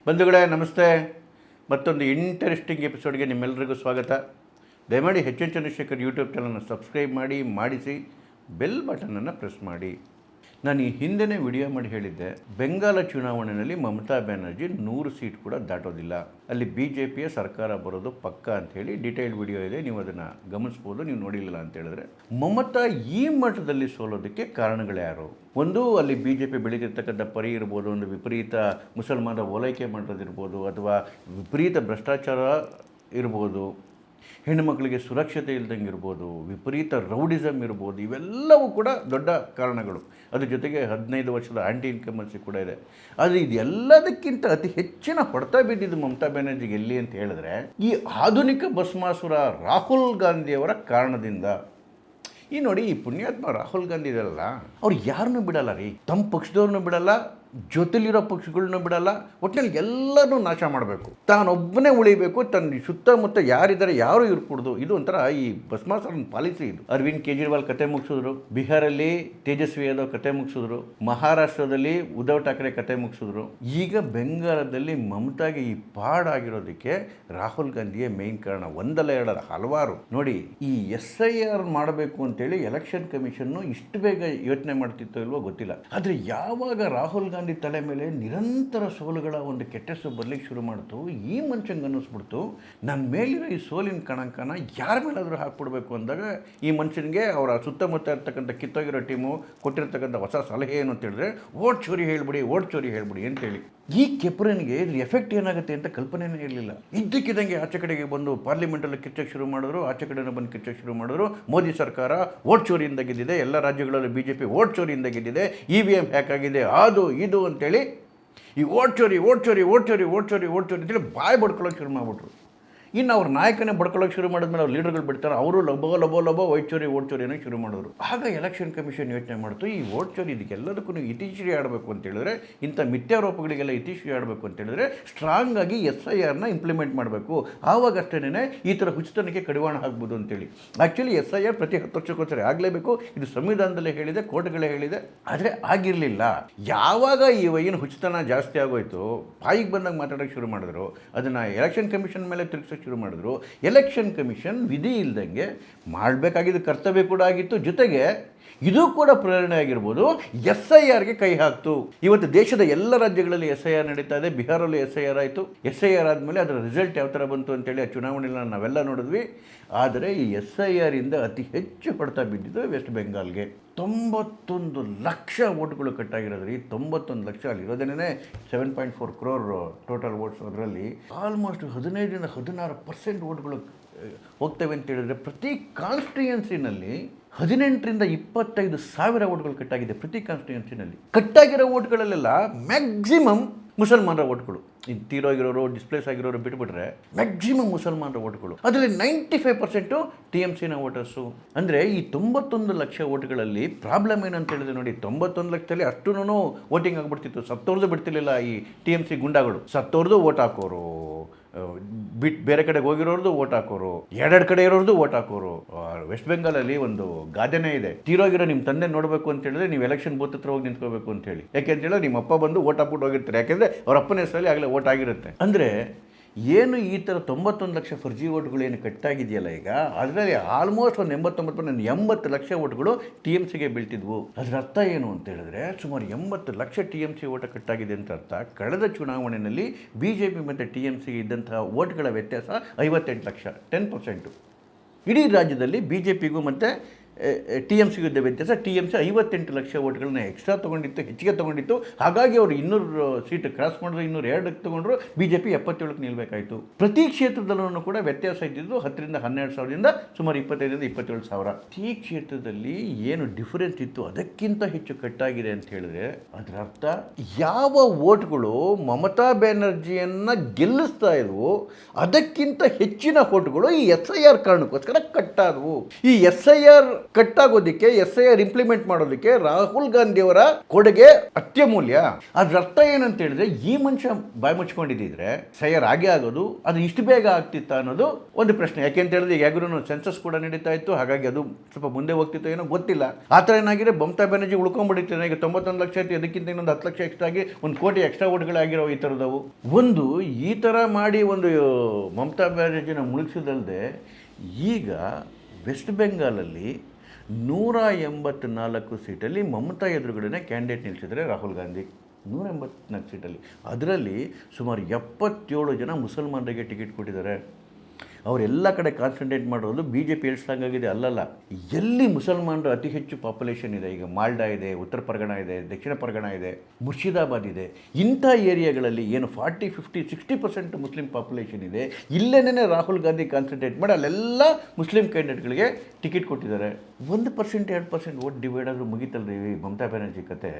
ಬಂಧುಗಳೇ ನಮಸ್ತೆ. ಮತ್ತೊಂದು ಇಂಟರೆಸ್ಟಿಂಗ್ ಎಪಿಸೋಡ್ಗೆ ನಿಮ್ಮೆಲ್ಲರಿಗೂ ಸ್ವಾಗತ. ದಯಮಾಡಿ ಎನ್ ಚಂದ್ರಶೇಖರ್ ಯೂಟ್ಯೂಬ್ ಚಾನಲ್ನ ಸಬ್ಸ್ಕ್ರೈಬ್ ಮಾಡಿಸಿ ಬೆಲ್ ಬಟನನ್ನು ಪ್ರೆಸ್ ಮಾಡಿ. ನಾನು ಈ ಹಿಂದೆನೇ ವಿಡಿಯೋ ಮಾಡಿ ಹೇಳಿದ್ದೆ, ಬೆಂಗಾಲ ಚುನಾವಣೆಯಲ್ಲಿ ಮಮತಾ ಬ್ಯಾನರ್ಜಿ 100 ಸೀಟ್ ಕೂಡ ದಾಟೋದಿಲ್ಲ, ಅಲ್ಲಿ BJPಯ ಸರ್ಕಾರ ಬರೋದು ಪಕ್ಕಾ ಅಂಥೇಳಿ ಡೀಟೇಲ್ಡ್ ವಿಡಿಯೋ ಇದೆ, ನೀವು ಅದನ್ನು ಗಮನಿಸ್ಬೋದು. ನೀವು ನೋಡಿಲ್ಲ ಅಂತ ಹೇಳಿದ್ರೆ, ಮಮತಾ ಈ ಮಟ್ಟದಲ್ಲಿ ಸೋಲೋದಕ್ಕೆ ಕಾರಣಗಳು ಯಾರು? ಒಂದು, ಅಲ್ಲಿ BJP ಬೆಳೀತಿರ್ತಕ್ಕಂಥ ಪರಿ ಇರ್ಬೋದು, ಒಂದು ವಿಪರೀತ ಮುಸಲ್ಮಾನರ ಓಲೈಕೆ ಮಾಡೋದಿರ್ಬೋದು, ಅಥವಾ ವಿಪರೀತ ಭ್ರಷ್ಟಾಚಾರ ಇರ್ಬೋದು, ಹೆಣ್ಣುಮಕ್ಕಳಿಗೆ ಸುರಕ್ಷತೆ ಇಲ್ದಂಗೆ ಇರ್ಬೋದು, ವಿಪರೀತ ರೌಡಿಸಮ್ ಇರ್ಬೋದು, ಇವೆಲ್ಲವೂ ಕೂಡ ದೊಡ್ಡ ಕಾರಣಗಳು. ಅದ್ರ ಜೊತೆಗೆ 15 ವರ್ಷದ ಆ್ಯಂಟಿ ಇನ್ಕಮನ್ಸಿ ಕೂಡ ಇದೆ. ಆದರೆ ಇದೆಲ್ಲದಕ್ಕಿಂತ ಅತಿ ಹೆಚ್ಚಿನ ಹೊಡೆತ ಬಿದ್ದಿದ್ದು ಮಮತಾ ಬ್ಯಾನರ್ಜಿಗೆ ಎಲ್ಲಿ ಅಂತ ಹೇಳಿದ್ರೆ, ಈ ಆಧುನಿಕ ಭಸ್ಮಾಸುರ ರಾಹುಲ್ ಗಾಂಧಿಯವರ ಕಾರಣದಿಂದ. ಈ ನೋಡಿ, ಈ ಪುಣ್ಯಾತ್ಮ ರಾಹುಲ್ ಗಾಂಧಿ ಇದೆಯಲ್ಲ, ಅವ್ರು ಯಾರನ್ನೂ ಬಿಡಲ್ಲ ರೀ, ತಮ್ಮ ಪಕ್ಷದವ್ರನ್ನೂ ಬಿಡಲ್ಲ, ಜೊತೆಲಿರೋ ಪಕ್ಷಗಳನ್ನೂ ಬಿಡಲ್ಲ, ಒಟ್ಟಿನಲ್ಲಿ ಎಲ್ಲರನ್ನೂ ನಾಶ ಮಾಡಬೇಕು, ತಾನೊಬ್ಬನೇ ಉಳಿಬೇಕು, ತನ್ನ ಸುತ್ತಮುತ್ತ ಯಾರಿದ್ದಾರೆ ಯಾರು ಇರ್ಕೂಡ್ದು. ಇದು ಒಂಥರ ಈ ಭಸ್ಮಾಸುರನ ಪಾಲಿಸಿ ಇದು. ಅರವಿಂದ್ ಕೇಜ್ರಿವಾಲ್ ಕತೆ ಮುಗಿಸಿದ್ರು, ಬಿಹಾರಲ್ಲಿ ತೇಜಸ್ವಿ ಯಾದವ್ ಕತೆ ಮುಗಿಸಿದ್ರು, ಮಹಾರಾಷ್ಟ್ರದಲ್ಲಿ ಉದ್ಧವ್ ಠಾಕ್ರೆ ಕತೆ ಮುಗಿಸಿದ್ರು. ಈಗ ಬೆಂಗಾಲದಲ್ಲಿ ಮಮತಾಗೆ ಈ ಪಾಡಾಗಿರೋದಕ್ಕೆ ರಾಹುಲ್ ಗಾಂಧಿಯೇ ಮೇನ್ ಕಾರಣ. ಒಂದಲ್ಲ ಎರಡಲ್ಲ, ಹಲವಾರು. ನೋಡಿ, ಈ SIR ಮಾಡಬೇಕು ಅಂತೇಳಿ ಎಲೆಕ್ಷನ್ ಕಮಿಷನ್ನು ಇಷ್ಟು ಬೇಗ ಯೋಚನೆ ಮಾಡ್ತಿತ್ತೋ ಇಲ್ವೋ ಗೊತ್ತಿಲ್ಲ. ಆದರೆ ಯಾವಾಗ ರಾಹುಲ್ ಗಾಂಧಿ ತಲೆ ಮೇಲೆ ನಿರಂತರ ಸೋಲುಗಳ ಒಂದು ಕೆಟ್ಟ ಹೆಸರು ಬರಲಿಕ್ಕೆ ಶುರು ಮಾಡ್ತು, ಈ ಮನುಷ್ಯಂಗೆ ಅನ್ನಿಸ್ಬಿಡ್ತು, ನನ್ನ ಮೇಲಿರೋ ಈ ಸೋಲಿನ ಕಣಂಕನ ಯಾರ ಮೇಲಾದರೂ ಹಾಕ್ಬಿಡ್ಬೇಕು ಅಂದಾಗ, ಈ ಮನುಷ್ಯನಿಗೆ ಅವರ ಸುತ್ತಮುತ್ತ ಇರ್ತಕ್ಕಂಥ ಕಿತ್ತೋಗಿರೋ ಟೀಮು ಕೊಟ್ಟಿರ್ತಕ್ಕಂಥ ಹೊಸ ಸಲಹೆ ಏನು ಅಂತ ಹೇಳಿದ್ರೆ, ಓಟ್ ಚೋರಿ ಹೇಳ್ಬಿಡಿ ಅಂತೇಳಿ. ಈ ಕೆಪ್ರನ್ಗೆ ಇದ್ರ ಎಫೆಕ್ಟ್ ಏನಾಗುತ್ತೆ ಅಂತ ಕಲ್ಪನೆನೇ ಇರಲಿಲ್ಲ. ಇದ್ದಕ್ಕಿದ್ದಂಗೆ ಆಚೆ ಕಡೆಗೆ ಬಂದು ಪಾರ್ಲಿಮೆಂಟಲ್ಲಿ ಕಿಚ್ಚಕ್ಕೆ ಶುರು ಮಾಡಿದ್ರು, ಆಚೆ ಕಡೆನೇ ಬಂದು ಕಿಚ್ಚಕ್ಕೆ ಶುರು ಮಾಡಿದ್ರು. ಮೋದಿ ಸರ್ಕಾರ ಓಟ್ ಚೋರಿಯಿಂದ ಗೆದ್ದಿದೆ, ಎಲ್ಲ ರಾಜ್ಯಗಳಲ್ಲೂ BJP ಓಟ್ ಚೋರಿಯಿಂದ ಗೆದ್ದಿದೆ, EVM ಹ್ಯಾಕ್ ಆಗಿದೆ, ಅದು ಇದು ಅಂತೇಳಿ ಈ ಓಟ್ ಚೋರಿ ಅಂತೇಳಿ ಬಾಯಿ ಬಡ್ಕೊಳ್ಳೋಕೆ ಶುರು ಮಾಡಿಬಿಟ್ರು. ಇನ್ನು ಅವ್ರ ನಾಯಕನೇ ಬಡ್ಕೊಳ್ಳೋಕೆ ಶುರು ಮಾಡಿದ್ಮೇಲೆ ಅವ್ರು ಲೀಡರ್ಗಳು ಬಿಡ್ತಾರೆ, ಅವರು ಲಬೋ ಓಟ್ ಚೋರಿ ಅನ್ನೋಕೆ ಶುರು ಮಾಡಿದ್ರು. ಆಗ ಎಲೆಕ್ಷನ್ ಕಮಿಷನ್ ಯೋಚನೆ ಮಾಡ್ತು, ಈ ಓಟ್ ಚೋರಿ ಇದಕ್ಕೆಲ್ಲದಕ್ಕೂ ಇತಿಶ್ರೀ ಆಡಬೇಕು ಅಂತ ಹೇಳಿದ್ರೆ, ಇಂಥ ಮಿಥ್ಯಾರೋಪಗಳಿಗೆಲ್ಲ ಇತಿಶ್ರೀ ಆಡಬೇಕು ಅಂತ ಹೇಳಿದ್ರೆ ಸ್ಟ್ರಾಂಗ್ ಆಗಿ SIRನ ಇಂಪ್ಲಿಮೆಂಟ್ ಮಾಡಬೇಕು. ಆವಾಗಷ್ಟೇ ಈ ಥರ ಹುಚ್ಚುತನಕ್ಕೆ ಕಡಿವಾಣ ಆಗ್ಬೋದು ಅಂತೇಳಿ. ಆ್ಯಕ್ಚುಲಿ SIR ಪ್ರತಿ 10 ವರ್ಷಕ್ಕೋಸ್ಕರ ಆಗಲೇಬೇಕು, ಇದು ಸಂವಿಧಾನದಲ್ಲೇ ಹೇಳಿದೆ, ಕೋರ್ಟ್ಗಳೇ ಹೇಳಿದೆ. ಆದರೆ ಆಗಿರಲಿಲ್ಲ. ಯಾವಾಗ ಈ ಏನು ಹುಚ್ಚುತನ ಜಾಸ್ತಿ ಆಗೋಯ್ತು, ಬಾಯಿಗೆ ಬಂದಾಗ ಮಾತಾಡೋಕ್ಕೆ ಶುರು ಮಾಡಿದ್ರು, ಅದನ್ನು ಎಲೆಕ್ಷನ್ ಕಮಿಷನ್ ಮೇಲೆ ತಿರುಗಿಸೋಕೆ ಶುರು ಮಾಡಿದ್ರು. ಎಲೆಕ್ಷನ್ ಕಮಿಷನ್ ವಿಧಿ ಇಲ್ದಂಗೆ ಮಾಡಬೇಕಾಗಿದ್ದು ಕರ್ತವ್ಯ ಕೂಡ ಆಗಿತ್ತು, ಜೊತೆಗೆ ಇದು ಕೂಡ ಪ್ರೇರಣೆ ಆಗಿರ್ಬೋದು, SIRಗೆ ಕೈ ಹಾಕ್ತು. ಇವತ್ತು ದೇಶದ ಎಲ್ಲ ರಾಜ್ಯಗಳಲ್ಲಿ SIR ನಡೀತಾ ಇದೆ. ಬಿಹಾರಲ್ಲೂ SIR ಆಯಿತು. SIR ಆದಮೇಲೆ ಅದರ ರಿಸಲ್ಟ್ ಯಾವ ಥರ ಬಂತು ಅಂತೇಳಿ ಆ ಚುನಾವಣೆಯಲ್ಲಿ ನಾವೆಲ್ಲ ನೋಡಿದ್ವಿ. ಆದರೆ ಈ SIRಯಿಂದ ಅತಿ ಹೆಚ್ಚು ಹೊಡೆತ ಬಿದ್ದಿದ್ದು ವೆಸ್ಟ್ ಬೆಂಗಾಲ್ಗೆ. 91 ಲಕ್ಷ ಓಟ್ಗಳು ಕಟ್ಟಾಗಿರೋದ್ರಿ. 91 ಲಕ್ಷ, ಅಲ್ಲಿರೋದೇನೇ 7.4 crore ಟೋಟಲ್ ವೋಟ್ಸ್. ಅದರಲ್ಲಿ ಆಲ್ಮೋಸ್ಟ್ 15-16% ಓಟ್ಗಳು ಹೋಗ್ತವೆ ಅಂತ ಹೇಳಿದ್ರೆ, ಪ್ರತಿ ಕಾನ್ಸ್ಟಿಟ್ಯೂಯೆನ್ಸಿನಲ್ಲಿ 18,000 to 25,000 ಓಟ್ಗಳು ಕಟ್ಟಾಗಿದೆ. ಪ್ರತಿ ಕಾನ್ಸ್ಟಿಟ್ಯೂಯೆನ್ಸಿನಲ್ಲಿ ಕಟ್ಟಾಗಿರೋ ಓಟ್ಗಳಲ್ಲೆಲ್ಲ ಮ್ಯಾಕ್ಸಿಮಮ್ ಮುಸಲ್ಮಾನರ ಓಟ್ಗಳು. ಇನ್ನು ತೀರೋಗಿರೋರು, ಡಿಸ್ಪ್ಲೇಸ್ ಆಗಿರೋರು ಬಿಟ್ಬಿಟ್ರೆ ಮ್ಯಾಕ್ಸಿಮಮ್ ಮುಸಲ್ಮಾನರ ಓಟ್ಗಳು. ಅದರಲ್ಲಿ 95% TMCನ ವೋಟರ್ಸು. ಅಂದರೆ ಈ 91 ಲಕ್ಷ ಓಟ್ಗಳಲ್ಲಿ ಪ್ರಾಬ್ಲಮ್ ಏನಂತ ಹೇಳಿದ್ರೆ, ನೋಡಿ, 91 ಲಕ್ಷದಲ್ಲಿ ಅಷ್ಟೂ ವೋಟಿಂಗ್ ಆಗಿಬಿಡ್ತಿತ್ತು. ಸತ್ತೋರ್ದು ಬಿಡ್ತಿರ್ಲಿಲ್ಲ ಈ TMC ಗುಂಡಾಗಳು. ಸತ್ತೋರ್ದು ವೋಟ್ ಹಾಕೋರು, ಬೇರೆ ಕಡೆಗೆ ಹೋಗಿರೋರ್ದು ವೋಟ್ ಹಾಕೋರು, ಎರಡೆರಡು ಕಡೆ ಇರೋರ್ದು ವೋಟ್ ಹಾಕೋರು. ವೆಸ್ಟ್ ಬೆಂಗಾಲಲ್ಲಿ ಒಂದು ಗಾದೆನೇ ಇದೆ, ತೀರೋಗಿರೋ ನಿಮ್ಮ ತಂದೆ ನೋಡಬೇಕು ಅಂತ ಹೇಳಿದ್ರೆ ನೀವು ಎಲೆಕ್ಷನ್ ಬೂತ್ ಹತ್ರ ಹೋಗಿ ನಿಂತ್ಕೋಬೇಕು ಅಂತ ಹೇಳಿ. ಯಾಕೆಂತೇಳಿದ್ರೆ ನಿಮ್ಮ ಅಪ್ಪ ಬಂದು ವೋಟ್ ಹಾಕ್ಬಿಟ್ಟು ಹೋಗಿರ್ತಾರೆ, ಯಾಕೆಂದರೆ ಅವ್ರ ಅಪ್ಪನ ಹೆಸರಲ್ಲಿ ಆಗಲೇ ವೋಟ್ ಆಗಿರುತ್ತೆ. ಅಂದರೆ ಏನು ಈ ಥರ 91 ಲಕ್ಷ ಫರ್ಜಿ ಓಟ್ಗಳು ಏನು ಕಟ್ಟಾಗಿದೆಯಲ್ಲ ಈಗ, ಅದರಲ್ಲಿ ಆಲ್ಮೋಸ್ಟ್ ಒಂದು 80 ಲಕ್ಷ ಓಟ್ಗಳು TMCಗೆ ಬೀಳ್ತಿದ್ವು. ಅದರ ಅರ್ಥ ಏನು ಅಂತ ಹೇಳಿದ್ರೆ, ಸುಮಾರು 80 ಲಕ್ಷ TMC ಓಟ ಕಟ್ಟಾಗಿದೆ ಅಂತ ಅರ್ಥ. ಕಳೆದ ಚುನಾವಣೆಯಲ್ಲಿ BJP ಮತ್ತು TMCಗೆ ಇದ್ದಂತಹ ಓಟ್ಗಳ ವ್ಯತ್ಯಾಸ 58 ಲಕ್ಷ, 10%. ಇಡೀ ರಾಜ್ಯದಲ್ಲಿ BJPಗೂ ಮತ್ತು TMCಗೂ ಇದ್ದ ವ್ಯತ್ಯಾಸ. TMC 58 ಲಕ್ಷ ಓಟ್ಗಳನ್ನ ಎಕ್ಸ್ಟ್ರಾ ತೊಗೊಂಡಿತ್ತು, ಹೆಚ್ಚಿಗೆ ತೊಗೊಂಡಿತ್ತು. ಹಾಗಾಗಿ ಅವರು 200 ಸೀಟ್ ಕ್ರಾಸ್ ಮಾಡಿದ್ರು, 202 ತೊಗೊಂಡ್ರು. BJP 77ಕ್ಕೆ ನಿಲ್ಲಬೇಕಾಯಿತು. ಪ್ರತಿ ಕ್ಷೇತ್ರದಲ್ಲೂ ಕೂಡ ವ್ಯತ್ಯಾಸ ಇದ್ದಿದ್ದು 10,000 to 12,000 ಸುಮಾರು 25,000 to 27,000. ಪ್ರತಿ ಕ್ಷೇತ್ರದಲ್ಲಿ ಏನು ಡಿಫರೆನ್ಸ್ ಇತ್ತು ಅದಕ್ಕಿಂತ ಹೆಚ್ಚು ಕಟ್ಟಾಗಿದೆ ಅಂತ ಹೇಳಿದ್ರೆ, ಅದರ ಅರ್ಥ ಯಾವ ಓಟ್ಗಳು ಮಮತಾ ಬ್ಯಾನರ್ಜಿಯನ್ನು ಗೆಲ್ಲಿಸ್ತಾ ಇದ್ವು ಅದಕ್ಕಿಂತ ಹೆಚ್ಚಿನ ಓಟ್ಗಳು ಈ SIR ಕಾರಣಕ್ಕೋಸ್ಕರ ಕಟ್ಟಾದವು. ಈ SIR ಕಟ್ಟಾಗೋದಕ್ಕೆ SIR ಇಂಪ್ಲಿಮೆಂಟ್ ಮಾಡೋದಕ್ಕೆ ರಾಹುಲ್ ಗಾಂಧಿಯವರ ಕೊಡುಗೆ ಅತ್ಯಮೂಲ್ಯ. ಅದ್ರ ಅರ್ಥ ಏನಂತ ಹೇಳಿದ್ರೆ, ಈ ಮನುಷ್ಯ ಬಾಯಿ ಮುಚ್ಕೊಂಡಿದ್ದಿದ್ರೆ SIR ಆಗೇ ಆಗೋದು, ಅದು ಇಷ್ಟು ಬೇಗ ಆಗ್ತಿತ್ತ ಅನ್ನೋದು ಒಂದು ಪ್ರಶ್ನೆ. ಯಾಕೆಂತ ಹೇಳಿದ್ರೆ ಯಾಗೂ ಸೆನ್ಸಸ್ ಕೂಡ ನಡೀತಾ ಇತ್ತು, ಹಾಗಾಗಿ ಅದು ಸ್ವಲ್ಪ ಮುಂದೆ ಹೋಗ್ತಿತ್ತು ಏನೋ ಗೊತ್ತಿಲ್ಲ. ಆ ಥರ ಏನಾಗಿದೆ, ಮಮತಾ ಬ್ಯಾನರ್ಜಿ ಉಳ್ಕೊಂಡ್ಬಿಟ್ಟಿತ್ತು. ಈಗ 91 ಲಕ್ಷ ಇತ್ತು, ಅದಕ್ಕಿಂತ ಇನ್ನೊಂದು 10 ಲಕ್ಷ ಎಕ್ಸ್ಟ್ರಾ ಆಗಿ 1 ಕೋಟಿ ಎಕ್ಸ್ಟ್ರಾ ಓಟ್ಗಳಾಗಿರೋ ಈ ಥರದವು. ಒಂದು ಈ ಥರ ಮಾಡಿ ಒಂದು ಮಮತಾ ಬ್ಯಾನರ್ಜಿನ ಮುಳುಗಿಸಿದಲ್ಲದೆ ಈಗ ವೆಸ್ಟ್ ಬೆಂಗಾಲಲ್ಲಿ 184 ಸೀಟಲ್ಲಿ ಮಮತಾ ಎದುರುಗಡೆ ಕ್ಯಾಂಡಿಡೇಟ್ ನಿಲ್ಲಿಸಿದರೆ ರಾಹುಲ್ ಗಾಂಧಿ. 184 ಸೀಟಲ್ಲಿ ಅದರಲ್ಲಿ ಸುಮಾರು 77 ಜನ ಮುಸಲ್ಮಾನರಿಗೆ ಟಿಕೆಟ್ ಕೊಟ್ಟಿದ್ದಾರೆ. ಅವರೆಲ್ಲ ಕಡೆ ಕಾನ್ಸಂಟ್ರೇಟ್ ಮಾಡೋದು BJP ಎಷ್ಟು ಸ್ಟ್ರಾಂಗ್ ಆಗಿದೆ ಅಲ್ಲಲ್ಲ, ಎಲ್ಲಿ ಮುಸಲ್ಮಾನರು ಅತಿ ಹೆಚ್ಚು ಪಾಪ್ಯುಲೇಷನ್ ಇದೆ. ಈಗ ಮಾಲ್ಡಾ ಇದೆ, ಉತ್ತರ ಪರಗಣ ಇದೆ, ದಕ್ಷಿಣ ಪರಗಣ ಇದೆ, ಮುರ್ಷಿದಾಬಾದ್ ಇದೆ. ಇಂಥ ಏರಿಯಾಗಳಲ್ಲಿ ಏನು 40, 50, 60% ಮುಸ್ಲಿಂ ಪಾಪ್ಯುಲೇಷನ್ ಇದೆ. ಇಲ್ಲೇನೇ ರಾಹುಲ್ ಗಾಂಧಿ ಕಾನ್ಸಂಟ್ರೇಟ್ ಮಾಡಿ ಅಲ್ಲೆಲ್ಲ ಮುಸ್ಲಿಂ ಕ್ಯಾಂಡಿಡೇಟ್ಗಳಿಗೆ ಟಿಕೆಟ್ ಕೊಟ್ಟಿದ್ದಾರೆ. 1%, 2% ಓಟ್ ಡಿವೈಡ್ ಆದರೂ ಮುಗಿತಲ್ರಿ ಮಮತಾ ಬ್ಯಾನರ್ಜಿ ಕತೆ.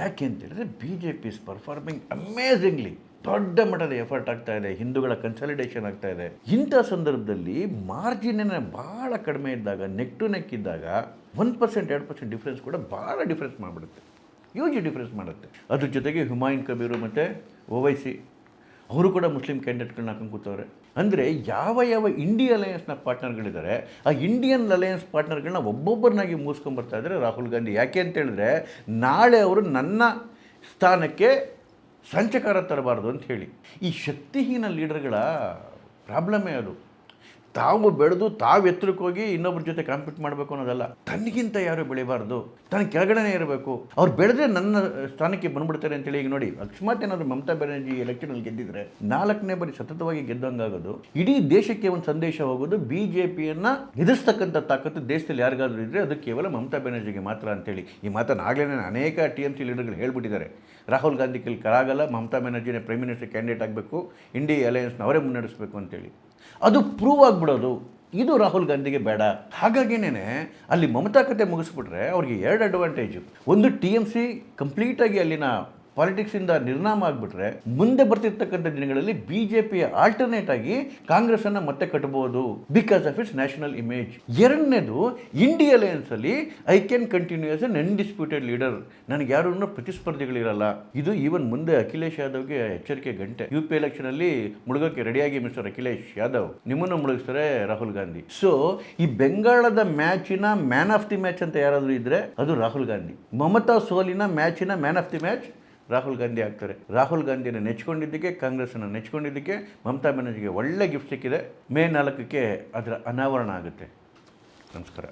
ಯಾಕೆ ಅಂತ ಹೇಳಿದ್ರೆ BJP ಇಸ್ ಪರ್ಫಾರ್ಮಿಂಗ್ ಅಮೇಝಿಂಗ್ಲಿ. ದೊಡ್ಡ ಮಟ್ಟದ ಎಫರ್ಟ್ ಆಗ್ತಾ ಇದೆ, ಹಿಂದೂಗಳ ಕನ್ಸಾಲಿಡೇಷನ್ ಆಗ್ತಾ ಇದೆ. ಇಂಥ ಸಂದರ್ಭದಲ್ಲಿ ಮಾರ್ಜಿನ ಭಾಳ ಕಡಿಮೆ ಇದ್ದಾಗ, ನೆಕ್ ಟು ನೆಕ್ ಇದ್ದಾಗ 1%, 2% ಡಿಫ್ರೆನ್ಸ್ ಕೂಡ ಭಾಳ ಡಿಫ್ರೆನ್ಸ್ ಮಾಡಿಬಿಡುತ್ತೆ, ಹ್ಯೂಜ್ ಡಿಫ್ರೆನ್ಸ್ ಮಾಡುತ್ತೆ. ಅದ್ರ ಜೊತೆಗೆ ಹುಮಾಯೂನ್ ಕಬೀರು ಮತ್ತು OIC ಅವರು ಕೂಡ ಮುಸ್ಲಿಂ ಕ್ಯಾಂಡಿಡೇಟ್ಗಳನ್ನ ಹಾಕೊಂಡು ಕೂತವ್ರೆ. ಅಂದರೆ ಯಾವ ಇಂಡಿಯಾ ಅಲಯನ್ಸ್ನ ಪಾರ್ಟ್ನರ್ಗಳಿದ್ದಾರೆ, ಆ ಇಂಡಿಯನ್ ಅಲಯನ್ಸ್ ಪಾರ್ಟ್ನರ್ಗಳನ್ನ ಒಬ್ಬೊಬ್ಬರನ್ನಾಗಿ ಮೂಸ್ಕೊಂಡ್ಬರ್ತಾ ಇದ್ದಾರೆ ರಾಹುಲ್ ಗಾಂಧಿ. ಯಾಕೆ ಅಂತೇಳಿದ್ರೆ, ನಾಳೆ ಅವರು ನನ್ನ ಸ್ಥಾನಕ್ಕೆ ಸಂಚಕಾರ ತರಬಾರ್ದು ಅಂತ ಹೇಳಿ. ಈ ಶಕ್ತಿಹೀನ ಲೀಡರ್ಗಳ ಪ್ರಾಬ್ಲಮ್ಮೇ ಅದು. ತಾವು ಬೆಳೆದು ತಾವು ಎತ್ತರಕ್ಕೆ ಹೋಗಿ ಇನ್ನೊಬ್ಬರ ಜೊತೆ ಕಾಂಪೀಟ್ ಮಾಡಬೇಕು ಅನ್ನೋದಲ್ಲ. ತನಗಿಂತ ಯಾರು ಬೆಳಿಬಾರ್ದು, ತನ್ನ ಕೆಳಗಡೆನೇ ಇರಬೇಕು. ಅವ್ರು ಬೆಳೆದ್ರೆ ನನ್ನ ಸ್ಥಾನಕ್ಕೆ ಬಂದ್ಬಿಡ್ತಾರೆ ಅಂತೇಳಿ. ಈಗ ನೋಡಿ, ಅಕಸ್ಮಾತ್ ಏನಾದರೂ ಮಮತಾ ಬ್ಯಾನರ್ಜಿ ಎಲೆಕ್ಷನಲ್ಲಿ ಗೆದ್ದಿದ್ರೆ 4ನೇ ಬಾರಿ ಸತತವಾಗಿ ಗೆದ್ದಂಗಾಗೋದು, ಇಡೀ ದೇಶಕ್ಕೆ ಒಂದು ಸಂದೇಶ ಹೋಗೋದು, BJPಯನ್ನು ಎದುರಿಸ್ತಕ್ಕಂಥ ತಾಕತ್ತು ದೇಶದಲ್ಲಿ ಯಾರಿಗಾದ್ರೂ ಇದ್ದರೆ ಅದು ಕೇವಲ ಮಮತಾ ಬ್ಯಾನರ್ಜಿಗೆ ಮಾತ್ರ ಅಂತೇಳಿ. ಈ ಮಾತನ್ನು ಆಗಲೇ ಅನೇಕ TMC ಲೀಡರ್ಗಳು ಹೇಳ್ಬಿಟ್ಟಿದ್ದಾರೆ. ರಾಹುಲ್ ಗಾಂಧಿ ಕೈಲಿ ಕರಾಗಲ್ಲ, ಮಮತಾ ಬ್ಯಾನರ್ಜಿನೇ ಪ್ರೈಮ್ ಮಿನಿಸ್ಟರ್ ಕ್ಯಾಂಡಿಡೇಟ್ ಆಗಬೇಕು, ಇಂಡಿಯಾ ಅಲಯನ್ಸ್ನ ಅವರೇ ಮುನ್ನಡೆಸಬೇಕು ಅಂತೇಳಿ. ಅದು ಪ್ರೂವ್ ಆಗಿಬಿಡೋದು, ಇದು ರಾಹುಲ್ ಗಾಂಧಿಗೆ ಬೇಡ. ಹಾಗಾಗಿನೇ ಅಲ್ಲಿ ಮಮತಾ ಕತೆ ಮುಗಿಸ್ಬಿಟ್ರೆ ಅವ್ರಿಗೆ 2 ಅಡ್ವಾಂಟೇಜು. ಒಂದು, TMC ಕಂಪ್ಲೀಟಾಗಿ ಅಲ್ಲಿನ ಪಾಲಿಟಿಕ್ಸಿಂದ ನಿರ್ನಾಮ ಆಗಿಬಿಟ್ರೆ ಮುಂದೆ ಬರ್ತಿರ್ತಕ್ಕಂಥ ದಿನಗಳಲ್ಲಿ BJPಯ ಆಲ್ಟರ್ನೇಟ್ ಆಗಿ ಕಾಂಗ್ರೆಸ್ಸನ್ನು ಮತ್ತೆ ಕಟ್ಟಬಹುದು, because of its national image. ಎರಡನೇದು, ಇಂಡಿಯಾ ಅಲಯನ್ಸಲ್ಲಿ I can continue as an undisputed leader. ನನಗೆ ಯಾರೂ ಪ್ರತಿಸ್ಪರ್ಧಿಗಳಿರಲ್ಲ. ಇದು ಈವನ್ ಮುಂದೆ ಅಖಿಲೇಶ್ ಯಾದವ್ಗೆ ಎಚ್ಚರಿಕೆ ಗಂಟೆ. UP ಎಲೆಕ್ಷನಲ್ಲಿ ಮುಳುಗೋಕ್ಕೆ ರೆಡಿಯಾಗಿ ಮಿಸ್ಟರ್ ಅಖಿಲೇಶ್ ಯಾದವ್, ನಿಮ್ಮನ್ನು ಮುಳುಗಿಸ್ತಾರೆ ರಾಹುಲ್ ಗಾಂಧಿ. ಸೊ ಈ ಬೆಂಗಾಳದ ಮ್ಯಾಚಿನ ಮ್ಯಾನ್ ಆಫ್ ದಿ ಮ್ಯಾಚ್ ಅಂತ ಯಾರಾದರೂ ಇದ್ದರೆ ಅದು ರಾಹುಲ್ ಗಾಂಧಿ. ಮಮತಾ ಸೋಲಿನ ಮ್ಯಾಚಿನ man of the match Rahul Gandhi ಆಗ್ತಾರೆ. ರಾಹುಲ್ ಗಾಂಧಿಯನ್ನು ನೆಚ್ಕೊಂಡಿದ್ದಕ್ಕೆ, ಕಾಂಗ್ರೆಸ್ಸನ್ನು ನೆಚ್ಕೊಂಡಿದ್ದಕ್ಕೆ ಮಮತಾ ಬ್ಯಾನರ್ಜಿಗೆ ಒಳ್ಳೆ ಗಿಫ್ಟ್ ಸಿಕ್ಕಿದೆ. ಮೇ 4ಕ್ಕೆ ಅದರ ಅನಾವರಣ ಆಗುತ್ತೆ. ನಮಸ್ಕಾರ.